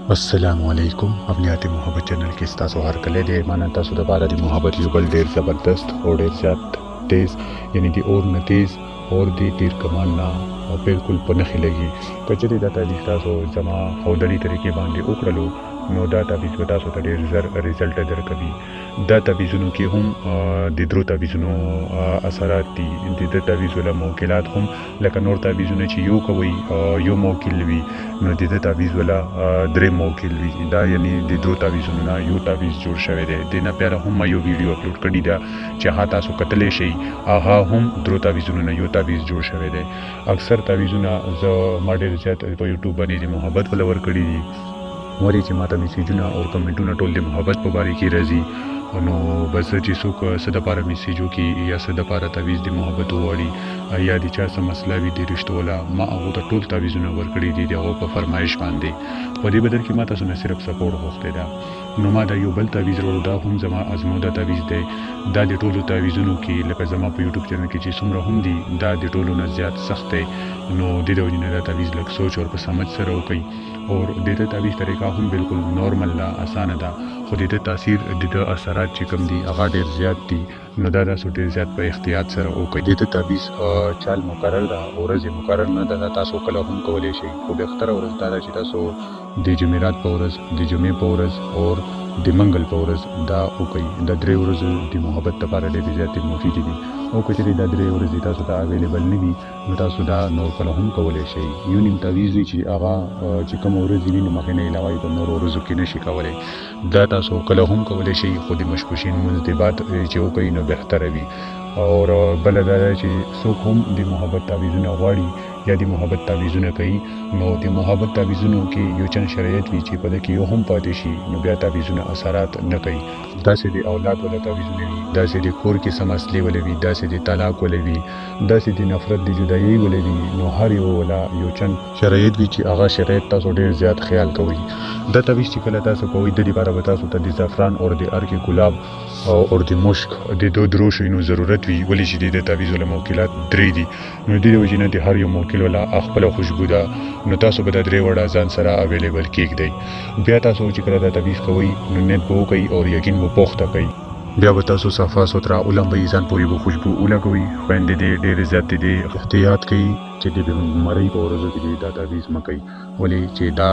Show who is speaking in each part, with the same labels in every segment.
Speaker 1: अस्सलामुअलैकुम अपनी आती मोहब्बत चैनल के तासो हर कले दे माना तासो द बारा दी मोहब्बत यू बल ढेर ज़बरदस्त और ढेर ज़्यादा तेज़ यानी दी और न तेज़ और दी तीर कमान ना और बिल्कुल पनखी लगी कचरी दा ताबीज़ तासो जमा खौदली तरीके बांधे उकड़लो नो दा ताबीज़ बतासो ता ढेर रिजल्ट दर कभी दा ताबीज़ुनु की हम दिद्रो ताबीज़ुनु असरात दी दिद्र ताबीज़ वाला मौकिलात हम लका नोर ताबीज़ुनु ची यो कवई यो मौकिल वी नो दिद्र ताबीज़ वाला द्रे मौकिल वी दा यानी दिद्रो ताबीज़ुनु ना यो ताबीज़ जोड़ शवे दे देना प्यारा हम यो वीडियो अपलोड करी दा चाहा तासो कतले शई आहा हम द्रो ताबीज़ुनु ना यो ताबीज़ जोड़ शवे दे अक्सर ताबीज़ुना ज माडेर ज़्यादा पे यूट्यूब बनी दी मोहब्बत वाला वर करी दी वरी ची माता मैसेजुना और कमेंटुना टोल दे मोहब्बत पबारी की रजी नो बस ची सुख सदपारा मैसेजो की या सदपारा ताबीज़ दी मोहब्बत वाली या दी चा सा मसला भी दी रिश्तो वाला मा आगो ता टोल ताबीज़ुना वर करी दी आगो पर फरमाइश बांधे पदी बदर की माता सुना सिर्फ सपोर्ट होते दा नो मा दा यो बल ताबीज़ रोड दा हम जमा आजमोदा ताबीज़ दे दा दे टोलो ताबीज़ुनु की लका जमा पे यूट्यूब चैनल की ची सुमरा हम दी दा दे टोलो न ज़्याद सख्त है नो दे दो जिन्हें दा ताबीज़ लग सोच और समझ सर हो गई और देते ताबीज़ तरीका हम बिल्कुल नॉर्मल ला आसान दा खुद देते तासीर देते असरात चिकम दी आगा ढेर ज़्यादा दी नो दादा सो ढेर ज़्यादा पे इख्तियार सर हो गई देते ताबीज़ चाल मुकर्रर दा और ज़े मुकर्रर न दादा तासो कला हम कवले शे खुद अख्तर और दादा चिता सो दे जुमेरात पौरस दे जुमे पौरस और दे मंगल पौरस दा हो गई दा द्रे उरज दी मोहब्बत तबारा दे ज़्यादा मुफीद दी ओ कुछ दा द्रे उरज दी तासो दा अवेलेबल नहीं भी नता सुदा नोर कला हम कवले शे यूनिम ताबीज़ ची आगा चिकम और ज़िनी मखने इलावाई तो नोर उरज की नशी कवले दा तासो कला हम कवले शे खुद मशकुशीन मुजदिबात ची हो गई न बेहतर है भी और बल दादा ची सुख हम दी मोहब्बत ताबीज़ुना वाड़ी या दी मोहब्बत ताबीज़ुना कई नो दी मोहब्बत ताबीज़ुनु की यो चंद शरीयत भी ची पदे की यो हम पातेशी नो ब्या ताबीज़ुना असरात न कई दा से दी औलाद वाला ताबीज़ुने भी दा से दी खोर की समस्ले वाले भी दा से दी तलाक वाले भी दा से दी नफरत दी जुदाई वाले भी नो हर यो वाला यो चंद शरीयत भी ची आगा शरीयत तासो ढेर ज़्यादा ख्याल कवई दा ताबीज़ ची कला तासो कवई दी बारा बतासो ता दी ज़ाफ़रान और दी अर के गुलाब और दी मुश्क दी दो द्रोश इनो ज़रूरत भी वली ची दी ताबीज़ वाला मौकिलात द्री दी नो दी वजिना दी हर यो मौकिल वाला अखपला खुशबू दा नो तासो बता द्रे वड़ा जान सरा अवेलेबल केक दई ब्या तासो ची कला ताबीज़ कवई नो नेत बो कई और यकीन वो पोख्ता कई ब्या बतासो सफ़ा सुथरा उलम बई जान पूरी वो खुशबू उला कई फैंदे दे ढेर ज़्यादा दे एहतियात कई चे दे मरई को रोज़ो की दा ताबीज़ मकई वली चे दा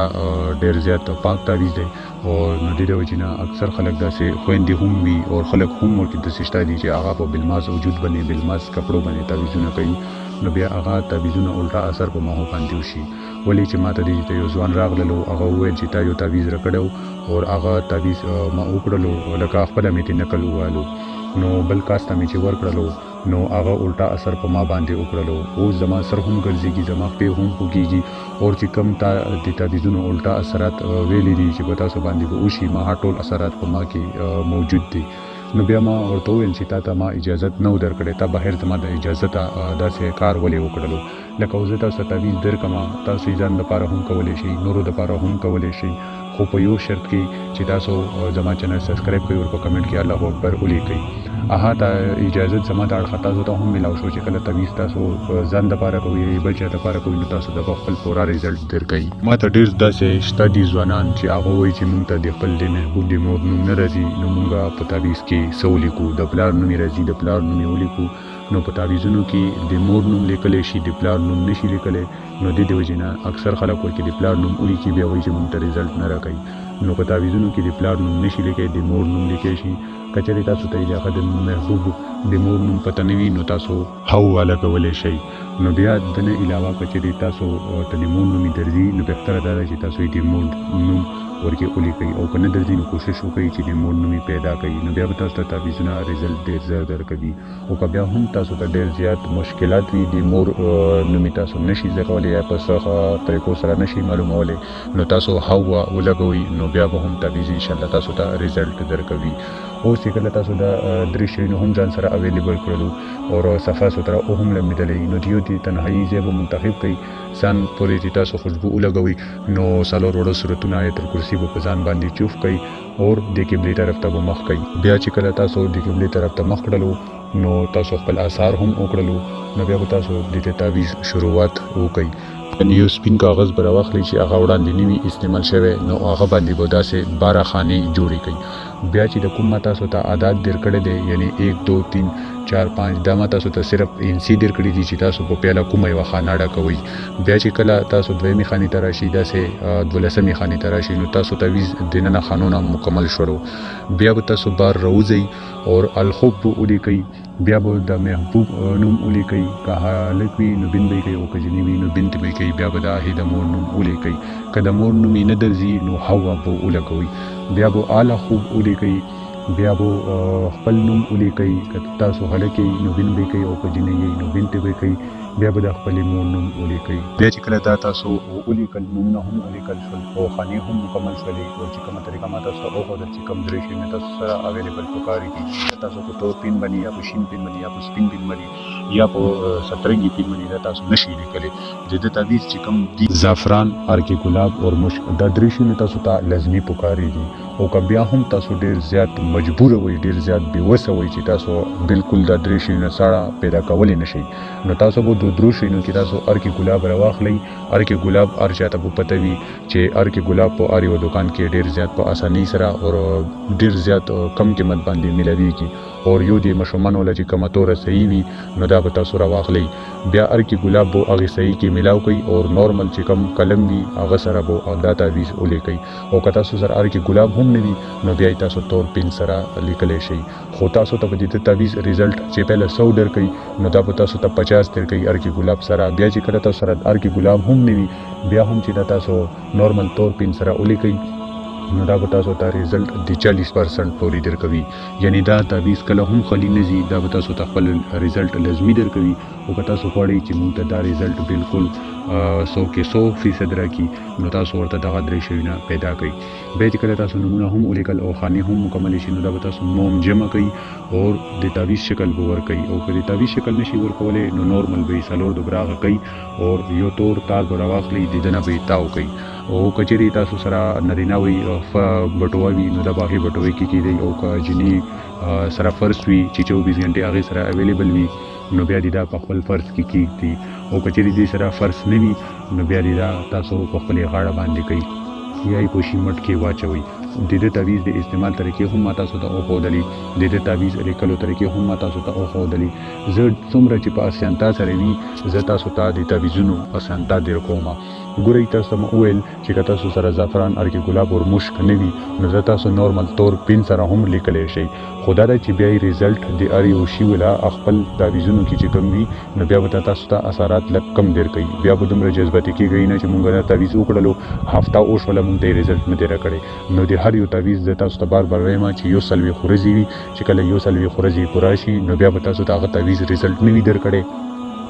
Speaker 1: ढेर ज़्यादा पाक ताबीज़ दे और नदी दे वजिना अक्सर खलक दा से फैंदे हम भी और खलक हम और की दसिश्ता दी चे आगा पर बिलमास वजूद बने बिलमास कपड़ों बने ताबीज़ुना कई नो ब्या आगा ताबीज़ुना उल्टा असर को माहो पांदिवशी वली चे माता दी ते यो ज़वान राग ललो आगा हुए चिता यो ताबीज़ रकड़ो और आगा ताबीज़ मा उकड़लो लका अखपला में ती नकल हुआलो नो बल कास्ता में चे वर कड़लो नो आगा उल्टा असर पमा बांधे उकड़लो ओ जमा सर हम गर्जी की जमा पे हम पुगीगी और ची कम ता दिता दिजुनो उल्टा असरात वेली दी ची बता सो बांधी को उशी मा टोल असरात पमा की मौजूद थी नो ब्या मा और तो वेल ची ता मा इजाज़त न उधर करे ता बाहर जमा दा इजाज़त दा से कार वले उकड़लो लका उजता सतावीज़ दर कमा ता सीजान दपारा हम कवले शई नूरो दपारा हम कवले शई खो पे यो शर्त की चिता सो जमा चैनल सब्सक्राइब कई और को कमेंट किया अल्लाह अकबर उली कई आहा ता इजाज़त जमा दाड़ खाता होता हम मिलाओ सोचे कल तवीज़ ता सो जान दपारा कोई बच्चा दपारा कोई नता सो दबा खपल पूरा रिजल्ट दर कई मा ता ढेर दा से स्टडी जवानान ची आगो वई ची मुंग ता दे खपल दे महबूब दे मोर नुम न रजी नो मुंगा पतावीज़ की सौली को दपलार नुमी रजी दपलार नुमी उली को नो पतावीज़ुनु की दे मोर नुम लेकले शी दपलार नुम नशी लेकले नो दे वजिना अक्सर खलक कोई की दपलार नुम उली की ब्या वई ची मुंग ता रिजल्ट न रकई नो पतावीज़ुनु की दपलार नुम नशी लेके दे मोर नुम लेके शी कचरी तासो ता इलाका दे महबूब दे मोर नुम पतनवी नो तासो हाउ वाला कवले शई नो ब्या दने इलावा कचरी तासो तने मोर नुमी दर्जी नो बेहतर दादा ची तासो दे मोर नुम और के उली कई और कने दर्जी नो कोशिश हो कई ची दे मोर नुमी पैदा कई नो ब्या बतासो ता ताबीज़ुना रिजल्ट देर ज़्यादा कभी ओ का ब्या हम तासो ता देर ज़्यादा मुश्किलात भी दे मोर नुमी तासो नशी ज़कवले या पस तरीको सरा नशी मालूम वाले नो तासो हाउ वाला गई नो ब्या हम ताबीज़ इंशाल्लाह तासो ता रिजल्ट दर कभी ओ सिकल तासो दा दृश्य नो हम जान सरा अवेलेबल करो और सफ़ा सुथरा ओ हम लमिदले नो दियो ती तन्हाई जे वो मुंतखब कई सान पूरी ती तासो खुशबू उलगवी नो सालो रोडो सुरतुना आयतुल कुर्सी वो पजान बांधी चुफ कई और दे किबले तरफ ता वो मख कई ब्या चिकल तासो दे किबले तरफ ता मख डलो नो तासो खपल आसार हम ओकड़लो नो ब्या तासो दे ताबीज़ शुरुआत हो कई یعنی یو سپین کاغذ به راواخلئ چې هغه وړاندې نه وي استعمال شوی، نو هغه باندې به داسې 12 خانې جوړې کړئ. بیا چې د کوم ما تاسو ته عدد در کړی دی، یعنی 1 2 3 4 5 دا ما تاسو ته صرف انسی در کړی دي چې تاسو په پیاله کومه یوه خانه ډکوئ. بیا چې کله تاسو دویمې خانې ته راشئ، داسې 12مې خانې ته راشئ، نو تاسو ته دننه خانونه مکمل شولو. بیا به تاسو بار راوځئ اور الخوب ولیکئ. بیا به د محبوب نوم ولیکئ، که هلک وي نو بن به یې کوئ او که جنۍ وي نو بنت به یې کوئ. بیا به د هغې د مور نوم ولیکئ، که د مور نوم یې نه درځي نو حوا به ولګوئ. بیا به اعلی خوب ولیکئ. بیا به خپل نوم ولیکئ، که تاسو هلک یې نو بن به یې کوئ او که جنۍ یې نو بنت به یې کوئ. بیا به د خپلې مور نوم ولیکئ. بیا چې کله دا تاسو ولیکل، نومونه هم ولیکل شول او خانې هم مکمل شولې، او چې کومه طریقه ما تاسو ته وښودل چې کوم درې شیونه تاسو سره اویلیبل پکار دي، تاسو په تور پین باندې یا په شین پین باندې یا په سپین پین باندې یا په سترنګي پین باندې دا تاسو نشئ لیکلی. د ده تعویض چې کوم دي زعفران، ارک ګلاب او مشک، دا درې شیونه تاسو ته لازمي پکار دي. او که بیا هم تاسو ډېر زیات مجبور وئ، ډېر زیات بېوسه وئ چې تاسو بالکل دا درې شیونه ساړه پیدا کولی نشئ، نو تاسو به د درو شیونو کې تاسو ارک ګلاب راواخلئ. ارک ګلاب هر چاته به پته وي چې ارک ګلاب په هر یو دوکان کې ډېر زیات په اسانۍ سره او ډېر زیات کم قیمت باندې میلاویږي. او یو د ماشومانو له چې کومه توره صحیح وي نو دا به تاسو راواخلئ. بیا ارک ګلاب به هغې صحیح کې میلاو کړئ او نورمل چې کوم قلم وي هغه سره به دا تعویض ولیکئ. او که تاسو سره ارک ګلاب هم نه وي نو بیا یې تاسو تور پین سره لیکلی شئ. خو تاسو ته به د تعویض ریزلټ چې پهله 100 درکوي نو دا به تاسو ته 50 درکوي ارک ګلاب سره. بیا چې کله تاسو سره ارک ګلاب هم نه وي، بیا هم چې دا تاسو نورمل تور پین سره ولیکئ نو دا به تاسو ته ریزلټ د 40% پورې درکوي. یعنی دا تعویض کله هم خالي نه ځي، دا به تاسو ته خپل ریزلټ لازمي درکوي. او که تاسو غواړئ چې موږ ته دا ریزلټ بالکل 100% راکړي نو تاسو ورته دغه درې شیونه پیدا کړئ. بیا چې کله تاسو نومونه هم ولیکل او خانې هم مکمل شي نو دا به تاسو موم جمع کوئ او د تعویض شکل به ورکوئ. او که د تعویض شکل نشي ورکولی نو نورمل به یې 4 دوبراغه کوئ او یو تور تار به راواخلئ، د ده نه به یې تاو کوئ. او که چیرې تاسو سره نارینه وي بټوه وي نو دا به هغې بټوې کې کیدی. او که جنۍ سره فرض وي چې 24 غنټې هغې سره اویلیبل وي نو بیا دې دا په خپل فرض کې کیږدي. او که چیرې دې سره فرض نه وي نو بیا دې دا تاسو په خپلې غاړه باندې کوئ یا یې په شي مټ کې واچوئ. د ده تعویض د استعمال طریقې هم ما تاسو ته وښودلې، د ده تعویض لیکلو طریقې هم ما تاسو ته وښودلې. زه څومره چې په اسانتا سره وي زه تاسو ته د تعویضونو اسانتا در کوم. ګورئ تاسو ته مو وویل چې که تاسو سره زعفران، ارک ګلاب او مشک نه وي نو زه تاسو نورمل تور پین سره هم لیکلی شئ. خو دا ده چې بیا یې ریزلټ د هر یو شي ولا خپل تعویضونو کې چې کوم وي نو بیا به تاسو ته اثرات لږ کم درکوي. بیا به دومره جذباتي کېږئ نه چې مونږ دا تعویض وکړلو هفته وشوله مونږ ته یې ریزلټ نه دی راکړی. نو د هر یو تعویض زه تاسو ته بار بار وایم چې 140 ورځې وي، چې کله 140 ورځې پوره شي نو بیا به تاسو ته هغه تعویض ریزلټ نه وي درکړی.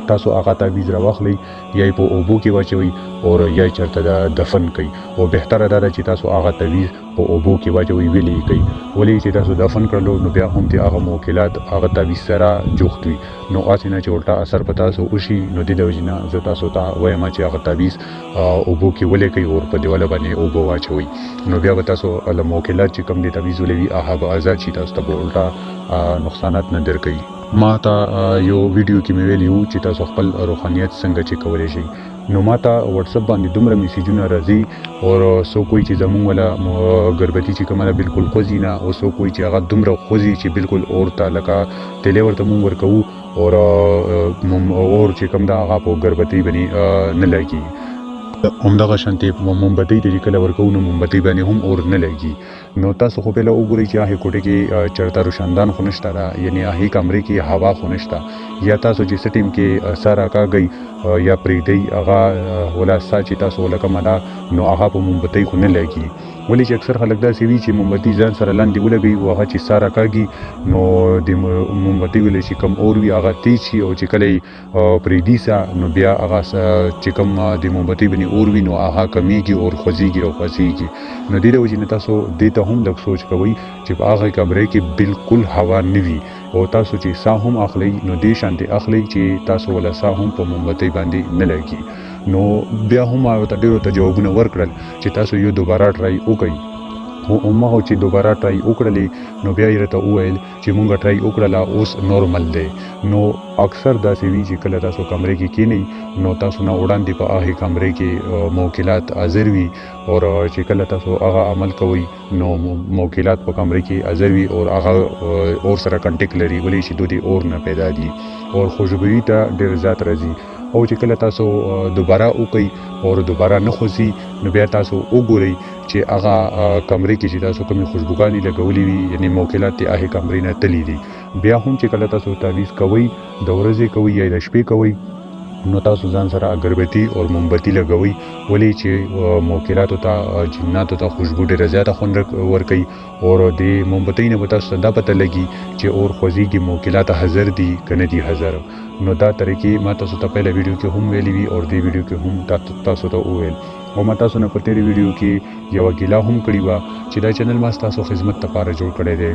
Speaker 1: تاسو هغه تعویض راواخلئ یا یې په اوبو کې واچوئ او یا یې چېرته دفن کړئ. او بهتره دا ده چې تاسو هغه تعویض په اوبو کې واچوئ، ویلې یې کړئ. ولې چې تاسو دفن کړلو نو بیا هم د هغه موکلات هغه تعویض سره جوخت وي، نو هسې نه چې الټا اثر په تاسو وشي. نو د دې وجې نه زه تاسو ته وایم چې هغه تعویض اوبو کې ولیکئ او په دیواله باندې اوبه واچوئ. نو بیا به تاسو له موکلات چې کوم د تعویض ولوي هغه به آزاد شي، تاسو ته به الټا نقصانات نه درکوي. ما ته یو ویډیو کې مې ویلي وو چې تاسو خپل روحانیت څنګه چې کولی شئ. نو ما ته واتساپ باندې دومره میسیجونه راځي او څوک وایي چې زمونږ والا ګربتي چې کومه ده بالکل خوځي نه، او څوک وایي چې هغه دومره خوځي چې بالکل اور ته لکه تیلی ورته مونږ ورکوو اور چې کوم ده هغه په ګربتۍ باندې نه لګي. همدغه شانتې مومبتۍ ته چې کله ورکوو نو مومبتۍ باندې هم اور نه لګي. نو تاسو خو پهله وګورئ چې هغې کوټې کې چېرته روشندان خو نشته ده، یعنې هغې کمرې کې هوا خو نشته. یا تاسو چې څه ټیم کې سا راکاږئ یا پرېږدئ هغه ولا سا چې تاسو ولکمه ده نو هغه په مومبتۍ خو نه لګي. ولې چې اکثر خلک داسې وي چې مومبتي ځان سره لاندې ولګوي او هغه چې سا راکاږي نو د مومبتۍ ولې چې کوم اور وي هغه تیز شي، او چې کله یې پرېږدي سا نو بیا هغه چې کوم د مومبتۍ باندې اور وي نو هغه کمیږي اور خوځېږي او خوځېږي. نو دې د وجې نه تاسو دې ته هم لږ سوچ کوئ چې په هغه کمرې کې بالکل هوا نه وي، او تاسو چې سا هم اخلئ نو دې شانتې اخلئ چې تاسو ولا سا هم په مومبتۍ باندې نه لګي. نو بیا هم هغه ته ډېرو ته جوابونه ورکړل چې تاسو یو دوباره ټرای وکړئ. خو هغه چې دوباره ټرای وکړلې نو بیا یې راته وویل چې مونږ ټرای وکړله اوس نورمل دی. نو اکثر داسې وي چې کله تاسو کمرې کې کینئ نو تاسو نه وړاندې په هغې کمرې کې موکلات حاضر وي او چې کله تاسو هغه عمل کوئ نو موکلات په کمرې کې حاضر وي او هغه اور سره کنټیکټ لري ولې چې دوی اور نه پیدا دي او خوشبویي ته ډېر زیات راځي. او چې کله تاسو دوباره وکئ او دوباره نه خوځي نو بیا تاسو وګورئ چې هغه کمرې کې چې تاسو کومې خوشبوګانې لګولې وي یعنې موکلات یې هغې کمرې نه تللي دي. بیا هم چې کله تاسو تعویض کوئ د ورځې کوئ یا د شپې کوئ نو تاسو ځان سره اگربتی او مومبتی لګوئ ولې چې موکلاتو ته جناتو ته خوشبو ډېره زیاته خوند ورکوي او د مومبتۍ نه به تاسو ته دا پته لګي چې اور خوځېږي موکلات حاضر دي که نه دي حاضر. نو دا طریقې ما تاسو ته پهله ویډیو کې هم ویلي وي او دې ویډیو کې هم تاسو ته وویل او ما تاسو نه په تېرې ویډیو کې یوه ګیله هم کړې وه چې دا چینل ما ستاسو خدمت لپاره جوړ کړی دی.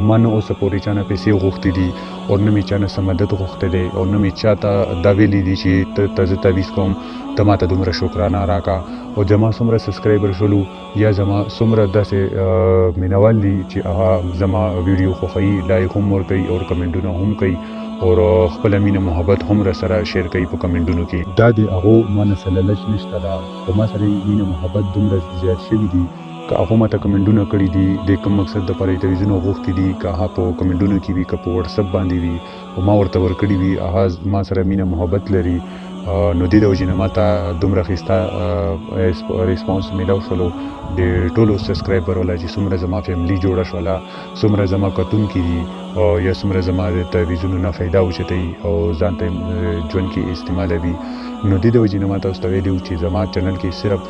Speaker 1: ما نه اوسه پورې چا نه پیسې غوښتې دي او نه مې چا نه څه مدد غوښتی دی او نه مې چا ته دا ویلي دي چې ته زه تعویض کوم ته ما ته دومره شکرانه راکړه. او زما څومره سبسکرایبر شولو یا زما څومره داسې مینوال دي چې هغه زما ویډیو خوښوي لایک هم ورکوي او کمنټونه هم کوي او خپل مینه محبت هم را سره شیر کوي په کمنټونو کې. دا د هغو ما نه څه لالچ نشته ده خو ما سره مینه محبت دومره زیات شوي دي که هغو ماته کمنټونه کړي دي د کوم مقصد دپاره یې تعویضونه غوښتي دي که هغه په کمنټونو کې وي که په وټسپ باندې وي او ما ورته ورکړي وي هغه ما سره مینه محبت لري نو دې د وجې نه ما ته دومره ښایسته ریسپانس میلاو شولو د ټولو سبسکرایبر والا چې څومره زما فیملي جوړه شوله څومره زما کتونکي دي یا څومره زما د تعویضونو نه فایده اوچتوي او ځان ته ژوند کې استعمالوي. نو دې د وجې نه ما تاسو ته ویلي وو چې زما چینل کې صرف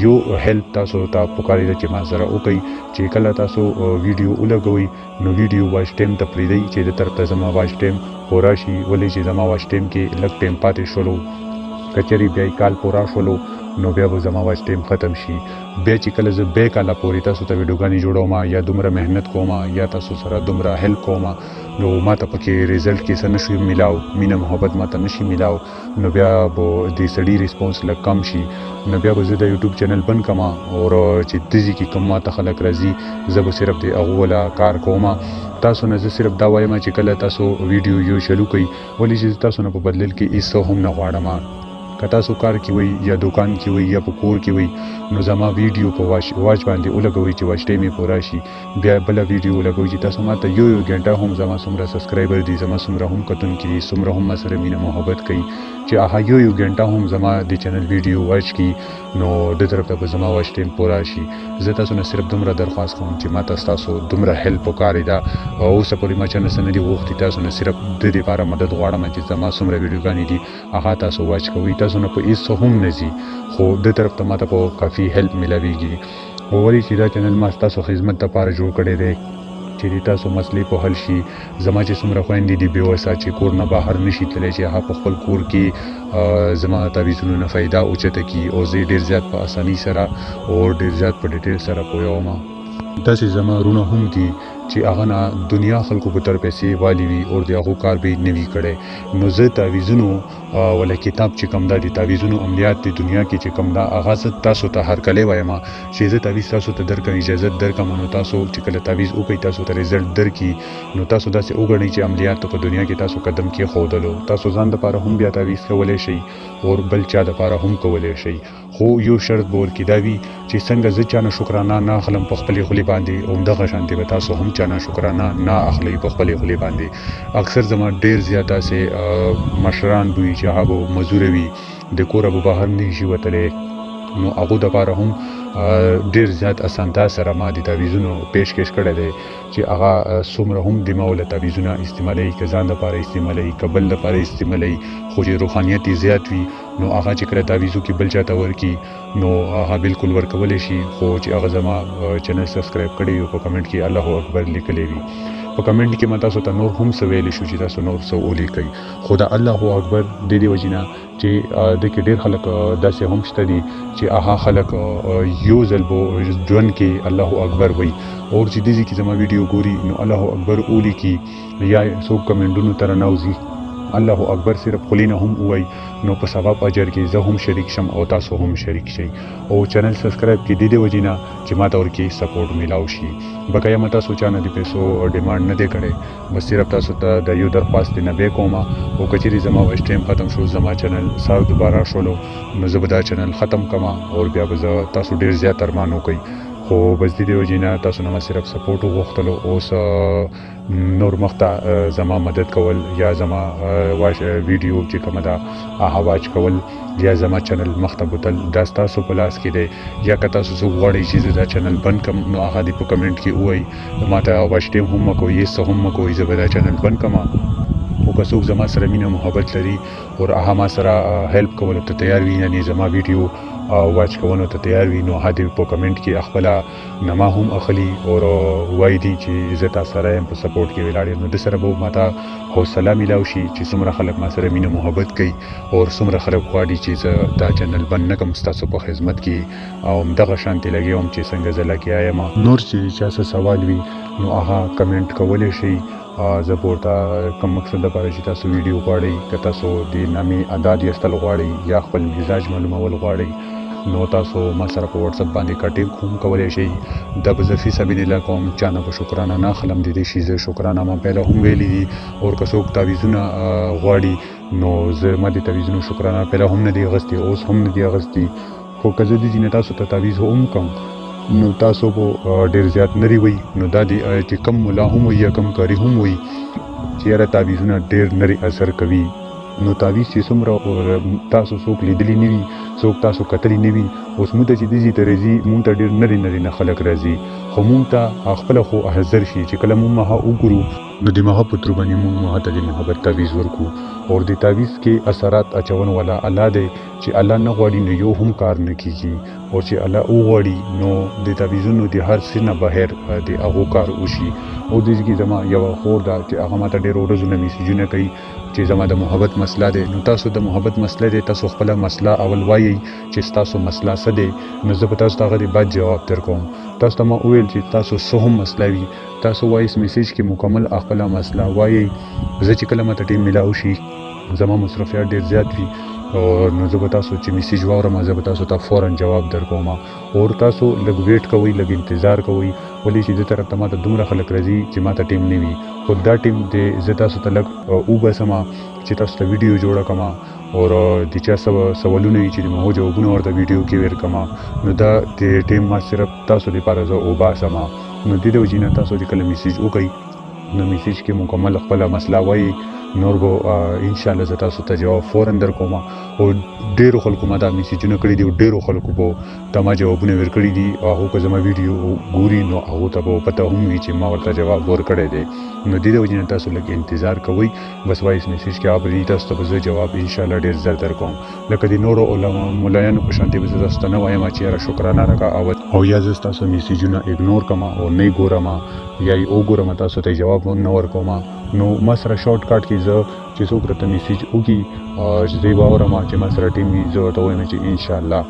Speaker 1: یو هیلپ تاسو ته پکاري ده چې ما سره وکئ چې کله تاسو ویډیو ولګوئ نو ویډیو واچ ټایم ته پرېږدئ چې د طرف ته زما واچ ټایم پوره شي ولې چې زما واچ ټایم کې لږ ټایم پاتې شولو که چېرې بیا یې کال پوره شولو نو بیا به زما واچ ټایم ختم شي. بیا چې کله زه بیا کاله پورې تاسو ته ویډیوګانې جوړوم یا دومره محنت کوم یا تاسو سره دومره هیلپ کوم نو ما ته پکې ریزلټ کې څه نشي میلاو مینه محبت ما ته نشي میلاو نو بیا به د سړي ریسپانس لږ کم شي نو بیا به زه د یوټیوب چینل بند کړم او چې دې کې کوم ما ته خلک راځي زه به صرف د هغو والا کار کوم. تاسو نه زه صرف دا وایم چې کله تاسو ویډیو یو شروع کړئ ولې چې تاسو نه په بدلل کې هېڅ هم نه غواړم که تاسو کار کې وئ یا دوکان کې وئ یا په کور کې وئ نو زما ویډیو په واچ باندې ولګوئ چې واچ ټایم یې پوره شي بیا بله ویډیو ولګوئ چې تاسو ما ته یو ګنټه هم زما څومره سبسکرایبر دي زما څومره هم کتونکي دي څومره هم ما سره مینه محبت کوي چې هغه یو ګنټه هم زما د چینل ویډیو واچ کړي نو د طرف ته به زما واچ ټایم پوره شي. زه تاسو نه صرف دومره درخواست کوم چې ما تاسو دومره هیلپ وکړئ دا اوسه پورې ما چا نه څه نه دي غوښتي تاسو نه صرف د دې لپاره مدد غواړم چې زما څومره ویډیوګانې دي هغه تاسو واچ کوئ تاسو نه په هېڅ هم نه ځي خو د طرف ته ما ته په کافي هیلپ میلاویږي. ولې چې دا چینل ما ستاسو خدمت لپاره جوړ کړی دی چې د تاسو مسلې په حل شي. زما چې څومره خویندې دي بې وسه چې کور نه بهر نشي تللی چې هغه په خپل کور کې زما تعویضونو نه فایده اوچته کړي او زه ډېر زیات په اسانۍ سره او ډېر زیات په ډیټیل سره پوهوم. داسې زما وروڼه هم دي چې هغه نه دنیا خلکو په تر پیسې والي وي او د هغو کار به یې نه وي کړی نو زه تعویضونو ولا کتاب چې کوم دا د تعویضونو عملیات د دنیا کې چې کوم دا هغه زه تاسو ته هرکلی وایم چې زه تعویض تاسو ته درکړم اجازت درکړم نو تاسو چې کله تعویض وکړئ تاسو ته ریزلټ درکړي نو تاسو داسې وګڼئ چې عملیاتو په دنیا کې تاسو قدم کېښودلو تاسو ځان دپاره هم بیا تعویض کولی شئ او بل چا دپاره هم کولی شئ خو یو شرط به ورکې دا وي چې څنګه زه چا نه شکرانه نه اخلم په خپلې خولې باندې همدغه شانتې به تاسو هم چا نه شکرانه نه اخلئ په خپلې خولې باندې. اکثر زما ډېر زیات داسې مشران دوی چې هغه به مزوره وي د کوره به بهر نه شي وتلی نو هغو دپاره هم ډېر زیات اسانتیا سره ما د تعویضونو پیشکش کړی دی چې هغه څومره هم د ما وله تعویضونه استعمالوي که ځان دپاره استعمالوي که بل دپاره استعمالوي خو چې روحانیت یې زیات وي نو هغه چې کله تعویض وکړي بل چاته ورکړي نو هغه بالکل ورکولی شي خو چې هغه زما چینل سبسکرایب کړی وي په کمنټ کې الله اکبر لیکلی وي په کمنټ کې ما تاسو ته نور هم څه ویلی شو چې تاسو نور څه ولیکئ خو دا الله اکبر د دې وجې نه چې د کې ډېر خلک داسې هم شته دي چې هغه خلک یو ځل به ژوند کې الله اکبر وایي او چې دې ځای کې زما ویډیو ګوري نو الله اکبر ولیکي یا څوک کمنټونو ته رانوځي الله اکبر صرف خلینه هم وای نو په ثواب اجر کې زه هم شریک شم او تاسو هم شریک شئ او چینل سبسکرایب کې د دې وجینا چې ماته ورکی سپورټ میلاو شي بقایا متا سوچا نه دی پیسو ډیمانډ نه دی کړي بس صرف تاسو ته د یو درخواست نه به کومه او کچری زما وایس ټایم ختم شو زما چینل سار دوباره شولو نو زبدا چینل ختم کما او بیا به تاسو ډیر زیات ارمانو کوي خو بس دې وجینا تاسو نه صرف سپورټ وغوښتلو اوس نور مخته زما مدد کول یا زما ویډیو چې کومه دا هواج کول یا زما چینل مخته بوتل دا تاسو په لاس کې دی یا که تاسو غواړئ چې دا چینل بند کم نو هغه دې په کمنټ کې ووایي ماته واچ ټایم هم کوي یې څه هم کوي زه به دا چینل بند کما او که څوک زما سره مینه محبت لري او هغه ما سره هیلپ کولو ته تیار وي یعنی زما ویډیو واچ کولو ته تیار وي نو هغه په کمنټ کې خپل نما هم اخلي او وایي دي چې عزت سره هم په سپورټ کې ولاړ نو د سره به ماته حوصله ملاوي شي چې څومره خلک ما سره مینه محبت کوي او څومره خلک غواړي چې زه دا چینل بند نکم تاسو په خدمت کې او دغه شانتي لګي هم چې څنګه زه لګیا یم نور چې چا څه سوال وي نو هغه کمنټ کولی شي زه پورته کوم مقصد لپاره چې تاسو ویډیو غواړئ که تاسو د نامې اعداد ایستل غواړئ یا خپل مزاج معلومول غواړئ نو تاسو ما سره په واتس اپ باندې کټینګ هم کولی شئ دا به زه فی سبیل الله کوم چا نه به شکرانه نه اخلم د دې شي زه شکرانه ما پهله هم ویلي دي او که څوک تعویضونه غواړي نو زه ما د تعویضونو شکرانه پهله هم نه دي اخیستي اوس هم نه دي اخیستي خو که زه د ځینې تاسو ته تعویض هم کوم نو تاسو به ډیر زیات نری وي نو دا دی چې کم مولا هم وي یا کم کاری هم وي چې یاره تعویضونه ډیر نری اثر کوي نو تعویض چې څومره تاسو څوک لیدلی نه وي څوک تاسو کتلی نه وي اوس موږ ته چې دې ته راځي موږ ته ډیر نری نری نه خلک راځي خو موږ ته خپل خو حاضر شي چې کله موږ هغه وګورو نو د محبت تر باندې موږ هغه ته د محبت تعویض ورکو او د تعویض کې اثرات اچون والا الله دی چې الله نه غواړي نو یو هم کار نه کیږي او چې الله وغواړي نو د تعویضونو د هر څه نه بهر د هغه کار وشي او د دې زما یو خور دا چې هغه ماته ډیر ورځونه میسجونه کوي چې زما د محبت مسله ده نو تاسو د محبت مسله ده تاسو خپل مسله اول وایي چې تاسو مسله څه ده نو زه به تاسو ته هغه بعد جواب درکوم تاسو ته ما وویل چې تاسو څه هم مسله وي تاسو وایس میسج کې مکمل خپل مسله وایي زه چې کله ماته ټیم ملاو شي زما مصرفیات ډیر زیات وي او نو زه به تاسو چې میسج واورم زه به تاسو ته فورا جواب درکوم او تاسو لږ ویټ کوئ لږ انتظار کوئ ولې چې د طرف ته ماته دومره خلک راځي چې ماته ټیم نه وي خو دا ټیم د زه تاسو ته لږ وبسم چې تاسو ته ویډیو جوړه کما او د چا سوالونه وي چې مو جوابونه ورته ویډیو کې ورکما نو دا د ټیم ما صرف تاسو لپاره زه وباسم نو د دې وجې تاسو چې کله میسج وکړئ نو میسج کې مکمل خپل مسله وایي نور به ان شاء الله زه تاسو ته جواب فورا درکوم او ډیرو خلکو ما دا میسجونه کړي دي ډیرو خلکو به تا ما جوابونه ورکړي دي او هغه که زما ویډیو ګوري نو هغه ته به پته هم وي چې ما ورته جواب ورکړی دی نو د دې وجې تاسو لږ انتظار کوئ بس وایس میسج کې اوري تاسو ته به زه جواب ان شاء الله ډیر زر درکوم لکه د نورو علما مولایانو په شانتي به زه تاسو ته نه وایم چې یاره شکرانه راکړه او یا زه تاسو میسجونه اګنور کوم او نه ګورم یا یې وګورم تاسو ته جواب نه ورکوم نو ما سره شارټ کټ کې زه چې څوک راته میسج وکړي چې زه به اورم چې ما سره ټیم وي زه ورته وایم چې ان شاء الله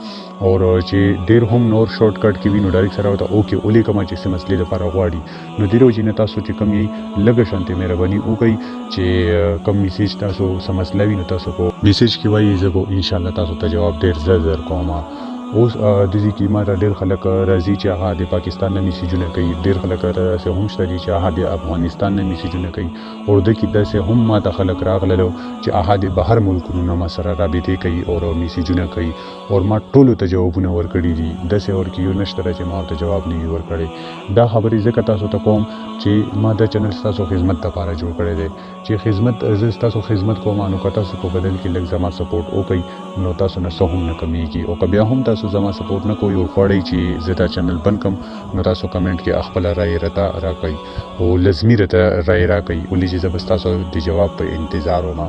Speaker 1: او چې ډیر هم نور شارټ کټ کې وي نو ډایرکټ سره ورته اوکې ولیکم چې څه مسلې لپاره غواړي نو د دې وجې تاسو چې کوم یې لږه شانتې مهرباني وکړئ چې کوم میسج تاسو څه مسله وي نو تاسو په میسج کې وایي زه به ان شاء الله تاسو ته جواب ډیر زر کوم اوس د دې کې ما ډېر خلک راځي چې هغه د پاکستان نه میسجونه کوي ډېر خلک راځي هم شته چې هغه د افغانستان نه میسجونه کوي او د کې داسې هم ما ته خلک راغلل چې هغه د بهر ملکونو نه ما سره رابطې کوي او میسجونه کوي او ما ټولو ته جوابونه ورکړي دي داسې ورکې یو نشته چې ما ورته جواب نه ورکړي دا خبرې ځکه تاسو ته کوم چې ما د چینل تاسو خدمت لپاره جوړ کړی دی چې خدمت زه تاسو خدمت کوم نو که تاسو په بدل کې لږ زما سپورټ وکړئ نو تاسو نه څه هم نه کمیږي او که بیا هم تاسو زما سپورټ نه کوئ او غواړئ چې زه دا چینل بند کړم نو تاسو کمنټ کې خپل رائے راکړئ او لازمي راته رائے راکړئ ولې چې زه بس تاسو د جواب په انتظار وم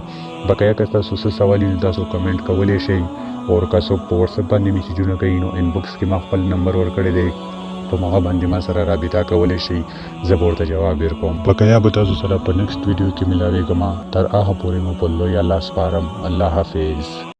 Speaker 1: بقایا که تاسو څه سوال وي تاسو کمنټ کولی شئ او که څوک په واتس اپ باندې میسجونه کوي نو انبکس کې ما خپل نمبر ورکړی دی په هغه باندې ما سره رابطه کولی شئ زه به ورته جواب ورکوم بقایا به تاسو سره په نیکسټ ویډیو کې ملاویږم تر هغه پورې مو په لوی الله سپارم الله حافظ